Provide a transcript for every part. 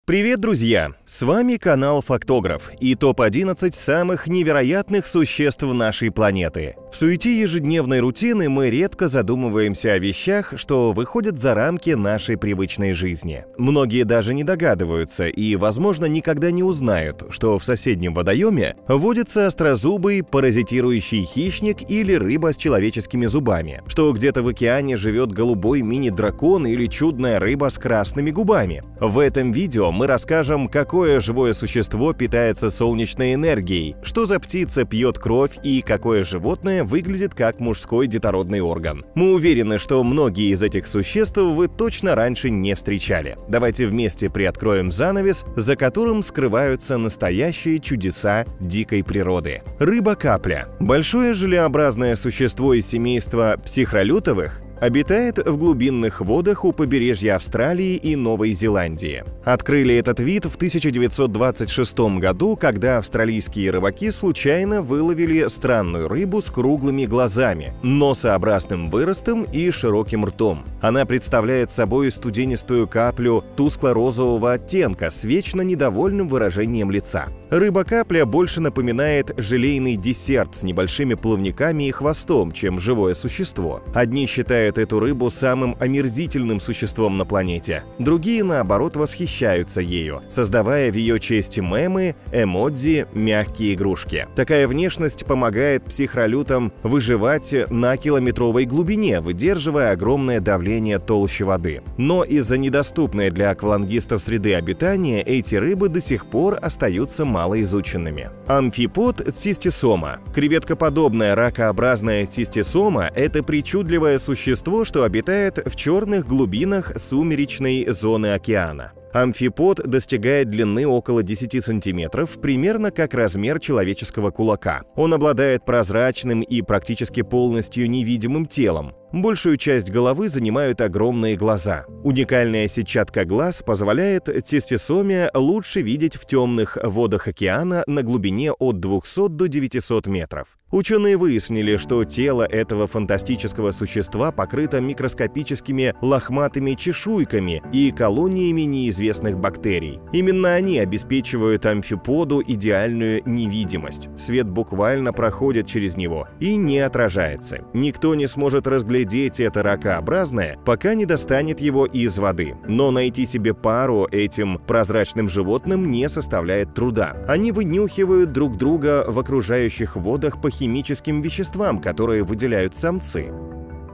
Привет, друзья! С вами канал Фактограф и топ-11 самых невероятных существ нашей планеты. В суете ежедневной рутины мы редко задумываемся о вещах, что выходят за рамки нашей привычной жизни. Многие даже не догадываются и, возможно, никогда не узнают, что в соседнем водоеме водится острозубый паразитирующий хищник или рыба с человеческими зубами, что где-то в океане живет голубой мини-дракон или чудная рыба с красными губами. В этом видео мы расскажем, какое живое существо питается солнечной энергией, что за птица пьет кровь и какое животное выглядит как мужской детородный орган. Мы уверены, что многие из этих существ вы точно раньше не встречали. Давайте вместе приоткроем занавес, за которым скрываются настоящие чудеса дикой природы. Рыба-капля – большое желеобразное существо из семейства психролютовых, обитает в глубинных водах у побережья Австралии и Новой Зеландии. Открыли этот вид в 1926 году, когда австралийские рыбаки случайно выловили странную рыбу с круглыми глазами, носообразным выростом и широким ртом. Она представляет собой студенистую каплю тускло-розового оттенка с вечно недовольным выражением лица. Рыба-капля больше напоминает желейный десерт с небольшими плавниками и хвостом, чем живое существо. Одни считают эту рыбу самым омерзительным существом на планете. Другие, наоборот, восхищаются ею, создавая в ее честь мемы, эмодзи, мягкие игрушки. Такая внешность помогает психролютам выживать на километровой глубине, выдерживая огромное давление толщи воды. Но из-за недоступной для аквалангистов среды обитания эти рыбы до сих пор остаются малоизученными. Амфипод цистисома. Креветкоподобная ракообразная цистисома – это причудливое существо, что обитает в черных глубинах сумеречной зоны океана. Амфипод достигает длины около 10 сантиметров, примерно как размер человеческого кулака. Он обладает прозрачным и практически полностью невидимым телом. Большую часть головы занимают огромные глаза. Уникальная сетчатка глаз позволяет цистисоме лучше видеть в темных водах океана на глубине от 200 до 900 метров. Ученые выяснили, что тело этого фантастического существа покрыто микроскопическими лохматыми чешуйками и колониями неизвестных бактерий. Именно они обеспечивают амфиподу идеальную невидимость. Свет буквально проходит через него и не отражается. Никто не сможет разглядеть это ракообразное, пока не достанет его из воды. Но найти себе пару этим прозрачным животным не составляет труда. Они вынюхивают друг друга в окружающих водах по химическим веществам, которые выделяют самцы.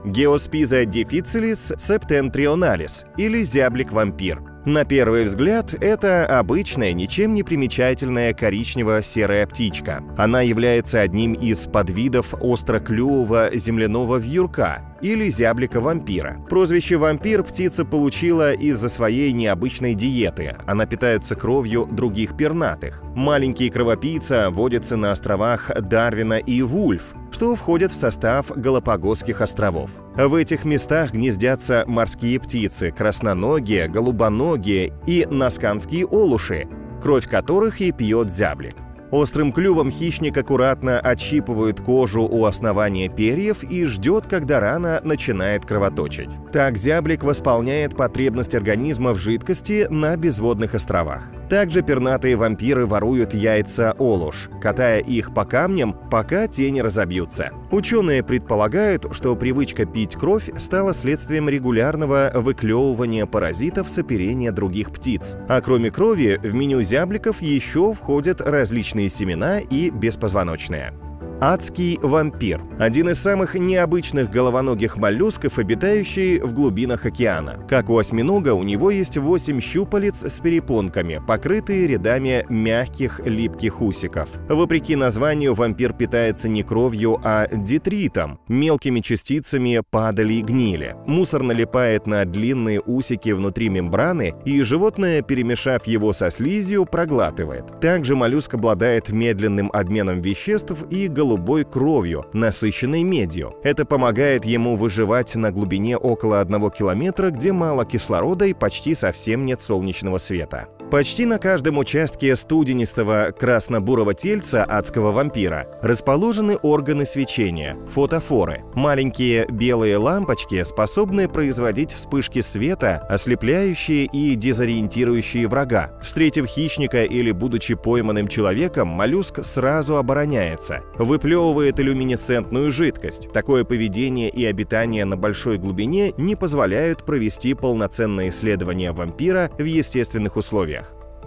Geospiza difficilis septentrionalis или зяблик-вампир. На первый взгляд, это обычная, ничем не примечательная коричнево-серая птичка. Она является одним из подвидов остроклювого земляного вьюрка или зяблика-вампира. Прозвище «вампир» птица получила из-за своей необычной диеты. Она питается кровью других пернатых. Маленький кровопийца водится на островах Дарвина и Вульф, что входят в состав Галапагосских островов. В этих местах гнездятся морские птицы, красноногие, голубоногие и насканские олуши, кровь которых и пьет зяблик. Острым клювом хищник аккуратно отщипывает кожу у основания перьев и ждет, когда рана начинает кровоточить. Так зяблик восполняет потребность организма в жидкости на безводных островах. Также пернатые вампиры воруют яйца олуш, катая их по камням, пока те не разобьются. Ученые предполагают, что привычка пить кровь стала следствием регулярного выклевывания паразитов с оперения других птиц. А кроме крови, в меню зябликов еще входят различные семена и беспозвоночные. Адский вампир – один из самых необычных головоногих моллюсков, обитающий в глубинах океана. Как у осьминога, у него есть 8 щупалец с перепонками, покрытые рядами мягких липких усиков. Вопреки названию, вампир питается не кровью, а детритом – мелкими частицами падали и гнили. Мусор налипает на длинные усики внутри мембраны, и животное, перемешав его со слизью, проглатывает. Также моллюск обладает медленным обменом веществ и голубой кровью, насыщенной медью. Это помогает ему выживать на глубине около 1 километра, где мало кислорода и почти совсем нет солнечного света. Почти на каждом участке студенистого красно-бурого тельца адского вампира расположены органы свечения – фотофоры. Маленькие белые лампочки способны производить вспышки света, ослепляющие и дезориентирующие врага. Встретив хищника или будучи пойманным человеком, моллюск сразу обороняется, выплевывает люминесцентную жидкость. Такое поведение и обитание на большой глубине не позволяют провести полноценное исследование вампира в естественных условиях.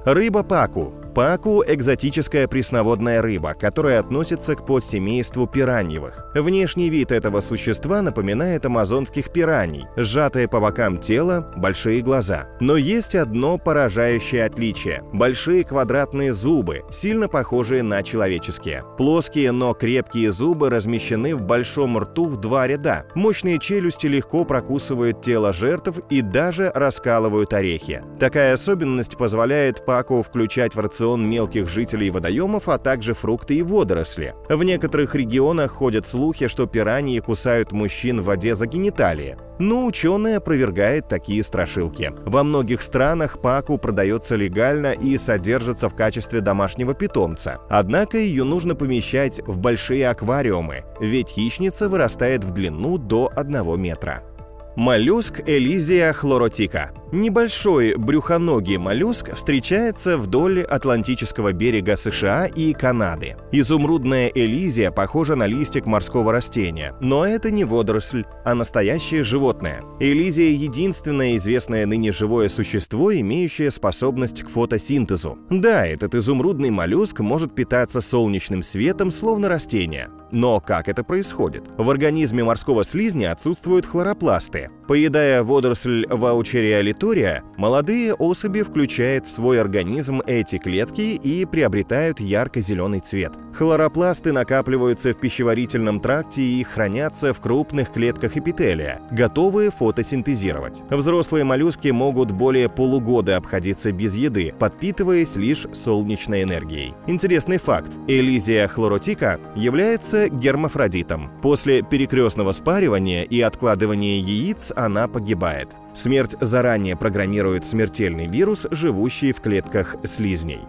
Рыба паку. Паку – экзотическая пресноводная рыба, которая относится к подсемейству пираньевых. Внешний вид этого существа напоминает амазонских пираний. Сжатое по бокам тело, большие глаза. Но есть одно поражающее отличие – большие квадратные зубы, сильно похожие на человеческие. Плоские, но крепкие зубы размещены в большом рту в 2 ряда. Мощные челюсти легко прокусывают тело жертв и даже раскалывают орехи. Такая особенность позволяет паку включать в рацион мелких жителей водоемов, а также фрукты и водоросли. В некоторых регионах ходят слухи, что пираньи кусают мужчин в воде за гениталии. Но ученые опровергают такие страшилки. Во многих странах паку продается легально и содержится в качестве домашнего питомца. Однако ее нужно помещать в большие аквариумы, ведь хищница вырастает в длину до 1 метра. Моллюск Элизия хлоротика. Небольшой брюхоногий моллюск встречается вдоль Атлантического берега США и Канады. Изумрудная элизия похожа на листик морского растения, но это не водоросль, а настоящее животное. Элизия – единственное известное ныне живое существо, имеющее способность к фотосинтезу. Да, этот изумрудный моллюск может питаться солнечным светом, словно растение. Но как это происходит? В организме морского слизня отсутствуют хлоропласты. Поедая водоросль Ваучерия литория, молодые особи включают в свой организм эти клетки и приобретают ярко-зеленый цвет. Хлоропласты накапливаются в пищеварительном тракте и хранятся в крупных клетках эпителия, готовые фотосинтезировать. Взрослые моллюски могут более полугода обходиться без еды, подпитываясь лишь солнечной энергией. Интересный факт: Элизия хлоротика является гермафродитом. После перекрестного спаривания и откладывания яиц она погибает. Смерть заранее программирует смертельный вирус, живущий в клетках слизней.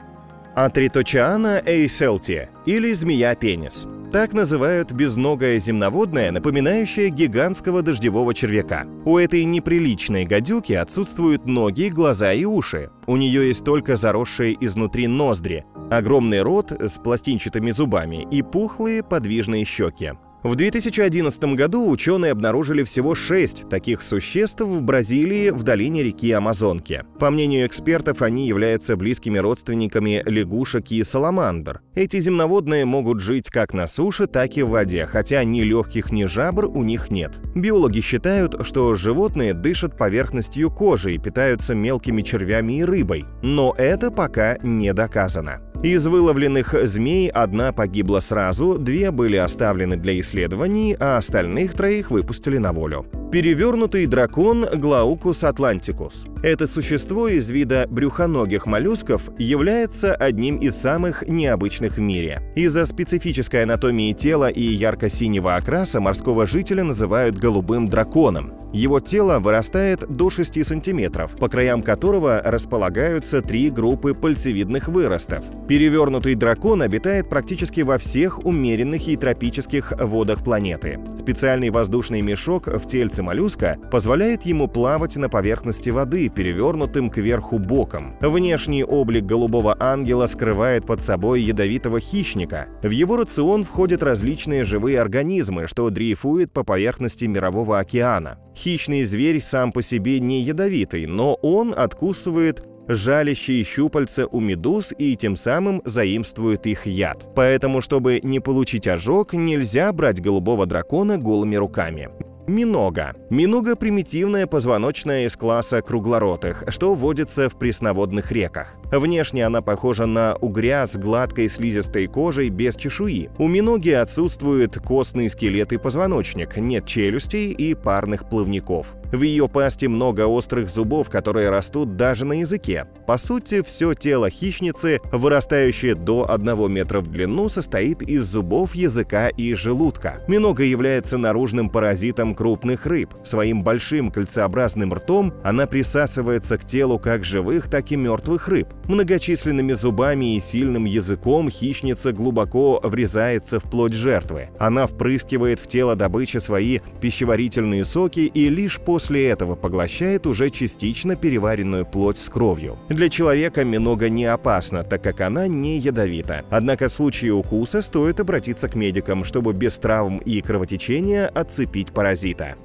Атриточиана эйселти, или змея-пенис. Так называют безногое земноводное, напоминающее гигантского дождевого червяка. У этой неприличной гадюки отсутствуют ноги, глаза и уши. У нее есть только заросшие изнутри ноздри, огромный рот с пластинчатыми зубами и пухлые подвижные щеки. В 2011 году ученые обнаружили всего 6 таких существ в Бразилии в долине реки Амазонки. По мнению экспертов, они являются близкими родственниками лягушек и саламандр. Эти земноводные могут жить как на суше, так и в воде, хотя ни легких, ни жабр у них нет. Биологи считают, что животные дышат поверхностью кожи и питаются мелкими червями и рыбой. Но это пока не доказано. Из выловленных змей одна погибла сразу, 2 были оставлены для исследований, а остальных 3 выпустили на волю. Перевернутый дракон Glaucus atlanticus. Это существо из вида брюхоногих моллюсков является одним из самых необычных в мире. Из-за специфической анатомии тела и ярко-синего окраса морского жителя называют голубым драконом. Его тело вырастает до 6 сантиметров, по краям которого располагаются 3 группы пальцевидных выростов. Перевернутый дракон обитает практически во всех умеренных и тропических водах планеты. Специальный воздушный мешок в тельце моллюска позволяет ему плавать на поверхности воды, перевернутым кверху боком. Внешний облик голубого ангела скрывает под собой ядовитого хищника. В его рацион входят различные живые организмы, что дрейфуют по поверхности Мирового океана. Хищный зверь сам по себе не ядовитый, но он откусывает жалящие щупальца у медуз и тем самым заимствует их яд. Поэтому, чтобы не получить ожог, нельзя брать голубого дракона голыми руками. Минога. Минога – примитивная позвоночная из класса круглоротых, что водится в пресноводных реках. Внешне она похожа на угря с гладкой слизистой кожей без чешуи. У миноги отсутствует костный скелет и позвоночник, нет челюстей и парных плавников. В ее пасти много острых зубов, которые растут даже на языке. По сути, все тело хищницы, вырастающее до 1 метра в длину, состоит из зубов, языка и желудка. Минога является наружным паразитом крупных рыб. Своим большим кольцеобразным ртом она присасывается к телу как живых, так и мертвых рыб. Многочисленными зубами и сильным языком хищница глубоко врезается в плоть жертвы. Она впрыскивает в тело добычи свои пищеварительные соки и лишь после этого поглощает уже частично переваренную плоть с кровью. Для человека минога не опасна, так как она не ядовита. Однако в случае укуса стоит обратиться к медикам, чтобы без травм и кровотечения отцепить паразита.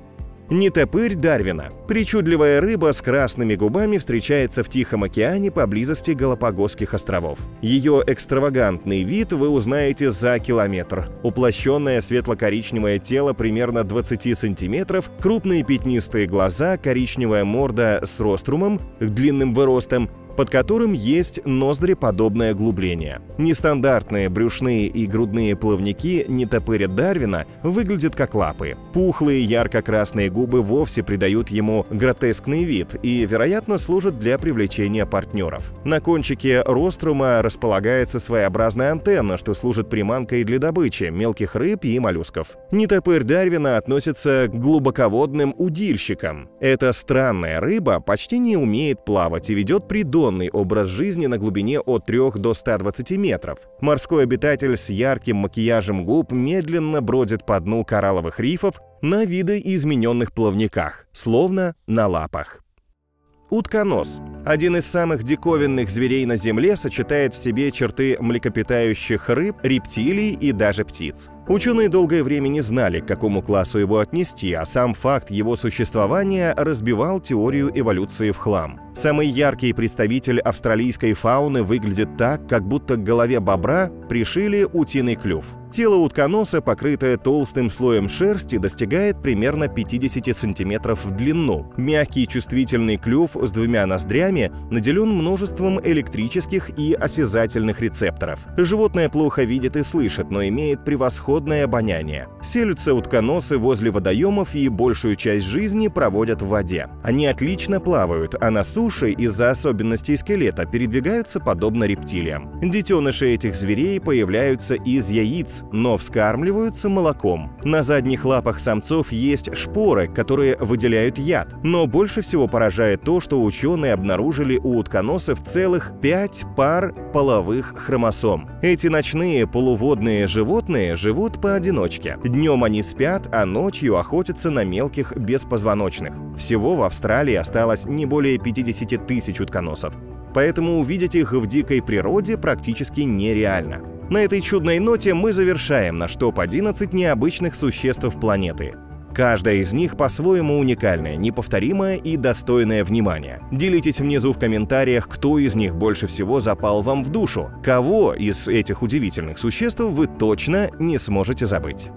Нетопырь Дарвина. Причудливая рыба с красными губами встречается в Тихом океане поблизости Галапагосских островов. Ее экстравагантный вид вы узнаете за километр. Уплощенное светло-коричневое тело примерно 20 сантиметров, крупные пятнистые глаза, коричневая морда с рострумом, длинным выростом, под которым есть ноздреподобное углубление. Нестандартные брюшные и грудные плавники нетопыря Дарвина выглядят как лапы. Пухлые ярко-красные губы вовсе придают ему гротескный вид и, вероятно, служат для привлечения партнеров. На кончике рострума располагается своеобразная антенна, что служит приманкой для добычи мелких рыб и моллюсков. Нетопырь Дарвина относится к глубоководным удильщикам. Эта странная рыба почти не умеет плавать и ведет придонный образ жизни на глубине от 3 до 120 метров. Морской обитатель с ярким макияжем губ медленно бродит по дну коралловых рифов на видоизмененных плавниках, словно на лапах. Утконос. Один из самых диковинных зверей на Земле, сочетает в себе черты млекопитающих рыб, рептилий и даже птиц. Ученые долгое время не знали, к какому классу его отнести, а сам факт его существования разбивал теорию эволюции в хлам. Самый яркий представитель австралийской фауны выглядит так, как будто к голове бобра пришили утиный клюв. Тело утконоса, покрытое толстым слоем шерсти, достигает примерно 50 сантиметров в длину. Мягкий чувствительный клюв с 2 ноздрями наделен множеством электрических и осязательных рецепторов. Животное плохо видит и слышит, но имеет превосходное обоняние. Селятся утконосы возле водоемов и большую часть жизни проводят в воде. Они отлично плавают, а на суше из-за особенностей скелета передвигаются подобно рептилиям. Детеныши этих зверей появляются из яиц, но вскармливаются молоком. На задних лапах самцов есть шпоры, которые выделяют яд. Но больше всего поражает то, что ученые обнаружили у утконосов целых 5 пар половых хромосом. Эти ночные полуводные животные живут поодиночке. Днем они спят, а ночью охотятся на мелких беспозвоночных. Всего в Австралии осталось не более 50 тысяч утконосов. Поэтому увидеть их в дикой природе практически нереально. На этой чудной ноте мы завершаем наш топ-11 необычных существ планеты. Каждая из них по-своему уникальная, неповторимая и достойная внимания. Делитесь внизу в комментариях, кто из них больше всего запал вам в душу, кого из этих удивительных существ вы точно не сможете забыть.